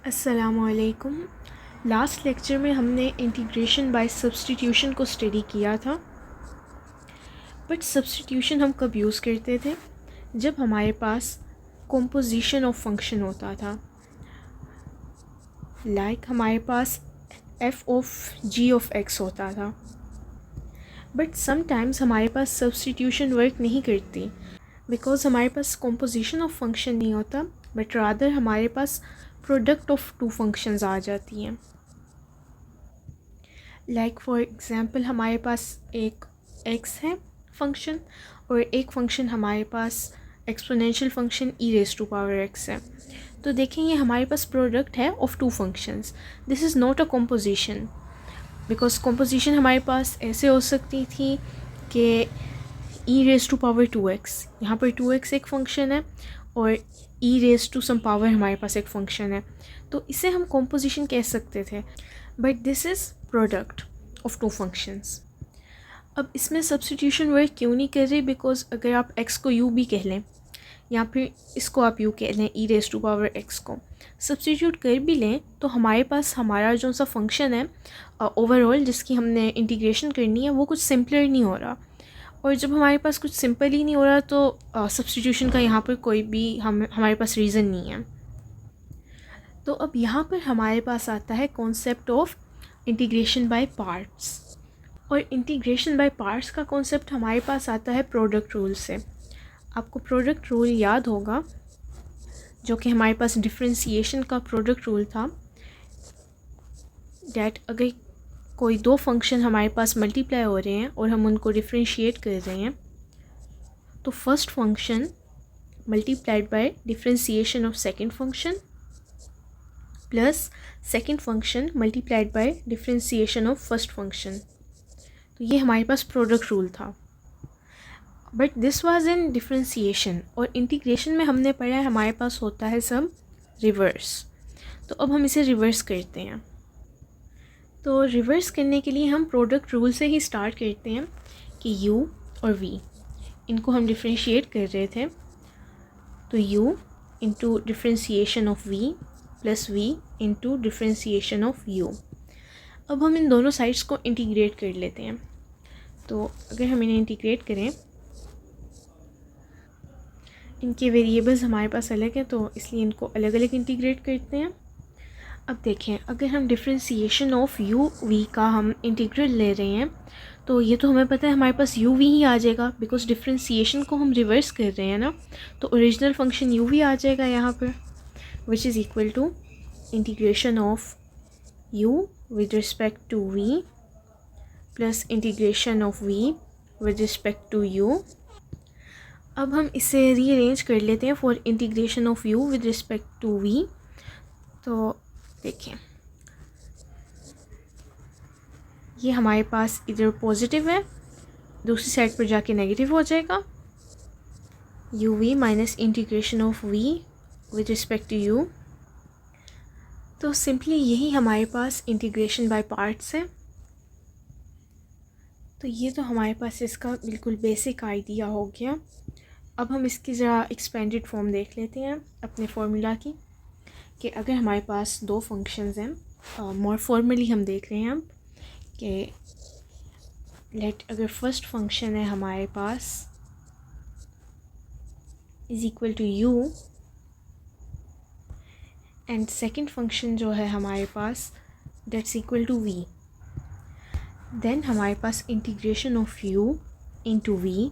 अस्सलामुअलैकुम। Last lecture में हमने इंटीग्रेशन बाय सब्स्टिट्यूशन को स्टडी किया था। बट सब्स्टिट्यूशन हम कब यूज़ करते थे? जब हमारे पास कॉम्पोजिशन ऑफ फंक्शन होता था। हमारे पास F of G of X होता था। बट समटाइम्स हमारे पास सब्स्टिट्यूशन वर्क नहीं करती बिकॉज हमारे पास कॉम्पोजिशन ऑफ फंक्शन नहीं होता, बट रादर हमारे पास प्रोडक्ट ऑफ टू फंक्शंस आ जाती हैं। फॉर एग्ज़ाम्पल हमारे पास एक x है फंक्शन और एक फंक्शन हमारे पास exponential function e raise to power x है। तो देखें ये हमारे पास प्रोडक्ट है of two functions. This is not a composition because composition हमारे पास ऐसे हो सकती थी कि e raise to power 2x, यहाँ पर 2x एक फ़ंक्शन है और e raise to some power हमारे पास एक फ़ंक्शन है, तो इसे हम कॉम्पोजिशन कह सकते थे। But this is product of two functions. अब इसमें सब्स्टिट्यूशन वर्क क्यों नहीं कर रही? बिकॉज अगर आप x को u भी कह लें या फिर इसको आप u कह लें e raise to power x को सब्स्टिट्यूट कर भी लें, तो हमारे पास हमारा जो सा फंक्शन है ओवरऑल जिसकी हमने इंटीग्रेशन करनी है वो कुछ सिंपलर नहीं हो रहा। और जब हमारे पास कुछ सिंपल ही नहीं हो रहा तो सब्स्टिट्यूशन का यहाँ पर कोई भी हमारे पास रीज़न नहीं है। तो अब यहाँ पर हमारे पास आता है concept of integration by parts. और इंटीग्रेशन बाय पार्ट्स का कॉन्सेप्ट हमारे पास आता है प्रोडक्ट रूल से। आपको प्रोडक्ट रूल याद होगा जो कि हमारे पास डिफरेंशिएशन का प्रोडक्ट रूल था। डैट अगर कोई दो फंक्शन हमारे पास मल्टीप्लाई हो रहे हैं और हम उनको डिफरेंशिएट कर रहे हैं, तो first function multiplied by differentiation of second function plus second function multiplied by differentiation of first function. तो ये हमारे पास प्रोडक्ट रूल था। But this was in differentiation. और इंटीग्रेशन में हमने पढ़ा है हमारे पास होता है सब रिवर्स। तो अब हम इसे रिवर्स करते हैं। तो रिवर्स करने के लिए हम प्रोडक्ट रूल से ही स्टार्ट करते हैं कि u और v इनको हम डिफरेंशिएट कर रहे थे। तो u into differentiation of v plus v into differentiation of u। अब हम इन दोनों साइड्स को इंटीग्रेट कर लेते हैं। तो अगर हम इन्हें इंटीग्रेट करें, इनके वेरिएबल्स हमारे पास अलग हैं तो इसलिए इनको अलग अलग इंटीग्रेट करते हैं। अब देखें, अगर हम डिफरेंशिएशन ऑफ u v का हम इंटीग्रल ले रहे हैं तो ये तो हमें पता है हमारे पास u v ही आ जाएगा बिकॉज डिफरेंशिएशन को हम रिवर्स कर रहे हैं ना, तो ओरिजिनल फंक्शन u v आ जाएगा यहाँ पर, which is equal to integration of u with respect to v plus integration of v with respect to u। अब हम इसे रीअरेंज कर लेते हैं for integration of u with respect to v। तो देखें ये हमारे पास इधर पॉजिटिव है, दूसरी साइड पर जाके नेगेटिव हो जाएगा। u v minus integration of v with respect to u। तो सिंपली यही हमारे पास इंटीग्रेशन बाय पार्ट्स है। तो ये तो हमारे पास इसका बिल्कुल बेसिक आइडिया हो गया। अब हम इसकी ज़रा एक्सपेंडेड फॉर्म देख लेते हैं अपने फॉर्मूला की, कि अगर हमारे पास दो फंक्शंस हैं, मोर फॉर्मली हम देख रहे हैं अब कि अगर फर्स्ट फंक्शन है हमारे पास is equal to u and second function जो है हमारे पास that's equal to v, then हमारे पास integration of u into v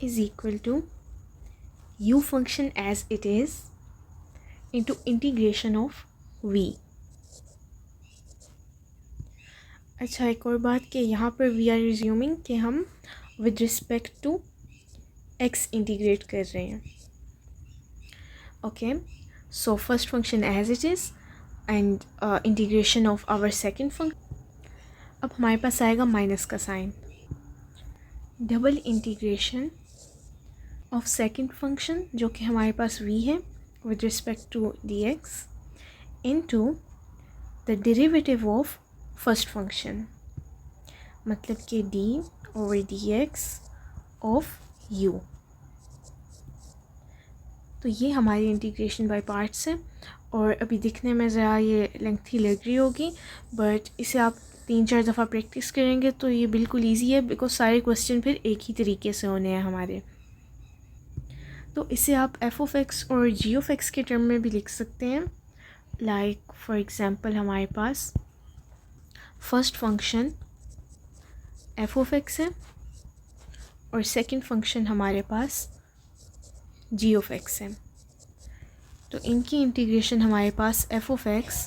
is equal to u function as it is into integration of v। अच्छा, एक और बात कि यहाँ पर वी आर रिज्यूमिंग कि हम with respect to x integrate कर रहे हैं। Okay, so first function as it is and integration of our second function. अब हमारे पास आएगा माइनस का sign, double integration of second function जो कि हमारे पास v है with respect to dx into the derivative of first function, मतलब कि d over dx of u। तो ये हमारी इंटीग्रेशन बाय पार्ट्स है और अभी दिखने में ज़रा ये लेंथी लग रही होगी, बट इसे आप 3-4 दफ़ा प्रैक्टिस करेंगे तो ये बिल्कुल ईजी है, बिकॉज सारे क्वेश्चन फिर एक ही तरीके से होने हैं हमारे। तो इसे आप f(x) और g(x) के टर्म में भी लिख सकते हैं। लाइक फॉर एग्ज़ाम्पल हमारे पास फर्स्ट फंक्शन f(x) है और सेकंड फंक्शन हमारे पास g(x) है। तो इनकी इंटीग्रेशन हमारे पास f(x)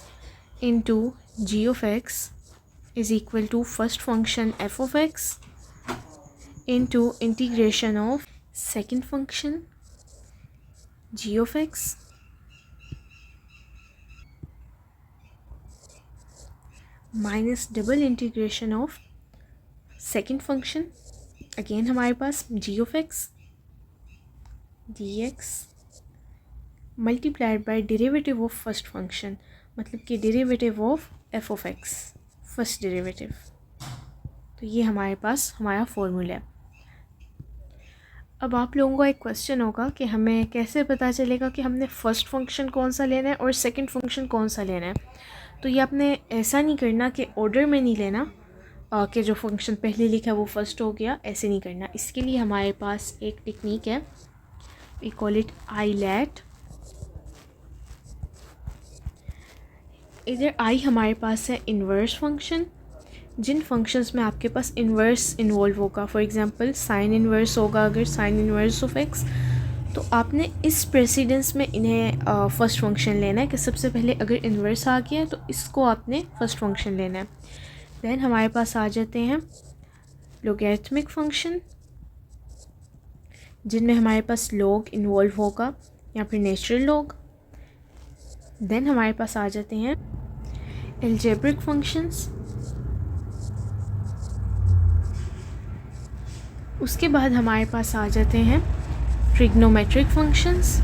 into g(x) is equal to first function f(x) into integration of second function g(x) minus double integration of second function, again हमारे पास g(x) dx multiplied by derivative of first function, मतलब कि derivative of f(x) first derivative. तो ये हमारे पास हमारा formula है। अब आप लोगों का एक क्वेश्चन होगा कि हमें कैसे पता चलेगा कि हमने फ़र्स्ट फंक्शन कौन सा लेना है और सेकंड फंक्शन कौन सा लेना है। तो ये आपने ऐसा नहीं करना कि ऑर्डर में नहीं लेना कि जो फंक्शन पहले लिखा वो फर्स्ट हो गया, ऐसे नहीं करना। इसके लिए हमारे पास एक टेक्निक है, वी कॉल इट ILAT। इधर आई हमारे पास है इन्वर्स फंक्शन, जिन फंक्शंस में आपके पास इन्वर्स इन्वॉल्व होगा, फॉर एग्जांपल साइन इन्वर्स होगा, अगर साइन इन्वर्स ऑफ x, तो आपने इस प्रेसिडेंस में इन्हें फर्स्ट फंक्शन लेना है कि सबसे पहले अगर इन्वर्स आ गया तो इसको आपने फर्स्ट फंक्शन लेना है। देन हमारे पास आ जाते हैं लोगैरिथमिक फंक्शन, जिनमें हमारे पास लॉग इन्वॉल्व होगा या फिर नेचुरल लॉग। देन हमारे पास आ जाते हैं अलजेब्रिक फंक्शंस। उसके बाद हमारे पास आ जाते हैं ट्रिग्नोमेट्रिक फंक्शंस।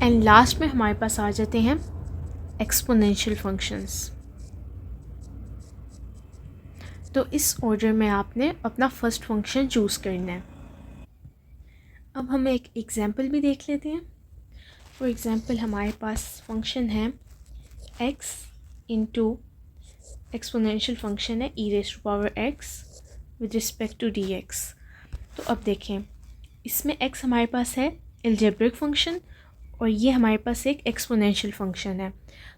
एंड लास्ट में हमारे पास आ जाते हैं एक्सपोनेंशियल फंक्शंस। तो इस ऑर्डर में आपने अपना फर्स्ट फंक्शन चूज़ करना है। अब हम एक एग्जांपल भी देख लेते हैं। फॉर एग्जांपल हमारे पास फंक्शन है x इंटू एक्सपोनेंशियल फंक्शन है e⁻x with respect to dx। तो अब देखें, इसमें x हमारे पास है अलजेब्रिक फंक्शन और ये हमारे पास एक एक्सपोनेंशियल फंक्शन है।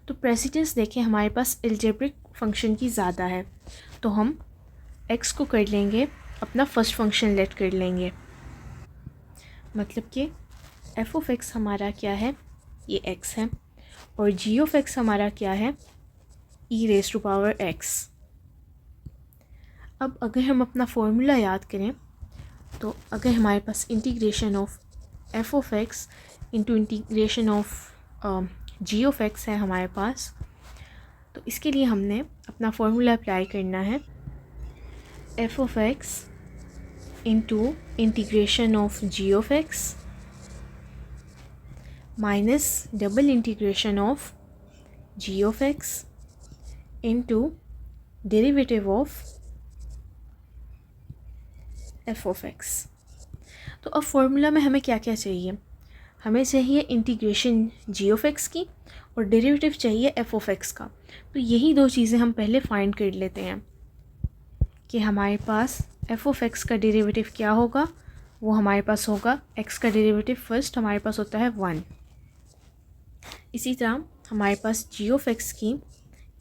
तो प्रेसिडेंस देखें, हमारे पास अलजेब्रिक फंक्शन की ज़्यादा है, तो हम x को कर लेंगे अपना फर्स्ट फंक्शन लेट कर लेंगे। मतलब कि f(x) हमारा क्या है, ये x है, और g(x) हमारा क्या है, e⁻x। अब अगर हम अपना फॉर्मूला याद करें, तो अगर हमारे पास integration of f(x) into integration of g(x) है हमारे पास, तो इसके लिए हमने अपना फॉर्मूला अप्लाई करना है f(x) into integration of g(x) minus double integration of g(x) into derivative of f(x). तो अब फॉर्मूला में हमें क्या क्या चाहिए, हमें चाहिए इंटीग्रेशन g(x) की और डेरिवेटिव चाहिए f(x) का। तो यही दो चीज़ें हम पहले फाइंड कर लेते हैं कि हमारे पास f(x) का डेरिवेटिव क्या होगा। वो हमारे पास होगा x का डेरिवेटिव फर्स्ट हमारे पास होता है 1। इसी तरह हमारे पास g(x) की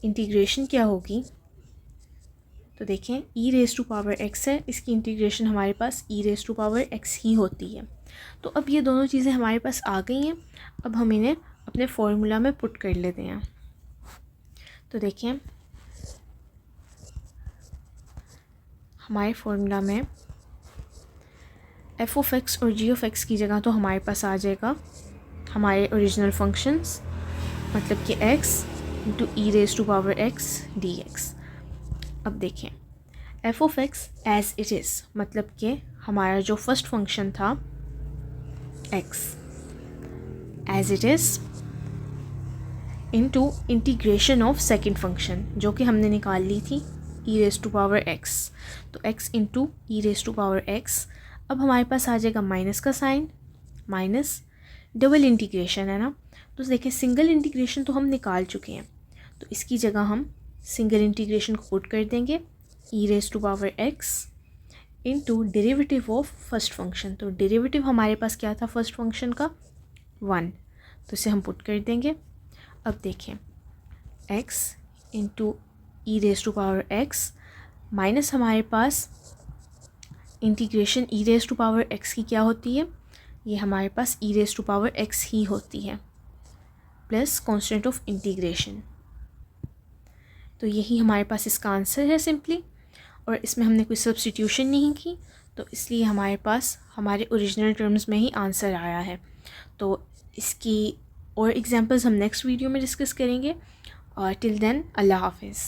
इंटीग्रेशन क्या होगी, तो देखें e⁻x है, इसकी इंटीग्रेशन हमारे पास e⁻x ही होती है। तो अब ये दोनों चीज़ें हमारे पास आ गई हैं, अब हम इन्हें अपने फॉर्मूला में पुट कर लेते हैं। तो देखें, हमारे फॉर्मूला में f(x) और g(x) की जगह तो हमारे पास आ जाएगा हमारे ओरिजिनल फंक्शंस, मतलब कि x इंटू e⁻x dx। अब देखें, f(x) एज इट इज़, मतलब कि हमारा जो फर्स्ट फंक्शन था x as it is into integration of second function जो कि हमने निकाल ली थी e⁻x। तो x इंटू e⁻x। अब हमारे पास आ जाएगा माइनस का साइन माइनस डबल इंटीग्रेशन है ना, तो देखें सिंगल इंटीग्रेशन तो हम निकाल चुके हैं, तो इसकी जगह हम सिंगल इंटीग्रेशन को पुट कर देंगे e raise to power x into derivative of first function. तो डेरिवेटिव हमारे पास क्या था फर्स्ट फंक्शन का 1, तो इसे हम पुट कर देंगे। अब देखें x into E raise to power X minus हमारे पास integration E raise to power X की क्या होती है, ये हमारे पास E raise to power X ही होती है प्लस कांस्टेंट ऑफ इंटीग्रेशन। तो यही हमारे पास इसका आंसर है सिंपली, और इसमें हमने कोई सब्स्टिट्यूशन नहीं की, तो इसलिए हमारे पास हमारे ओरिजिनल टर्म्स में ही आंसर आया है। तो इसकी और एग्जांपल्स हम नेक्स्ट वीडियो में डिस्कस करेंगे, और टिल देन अल्लाह हाफिज़।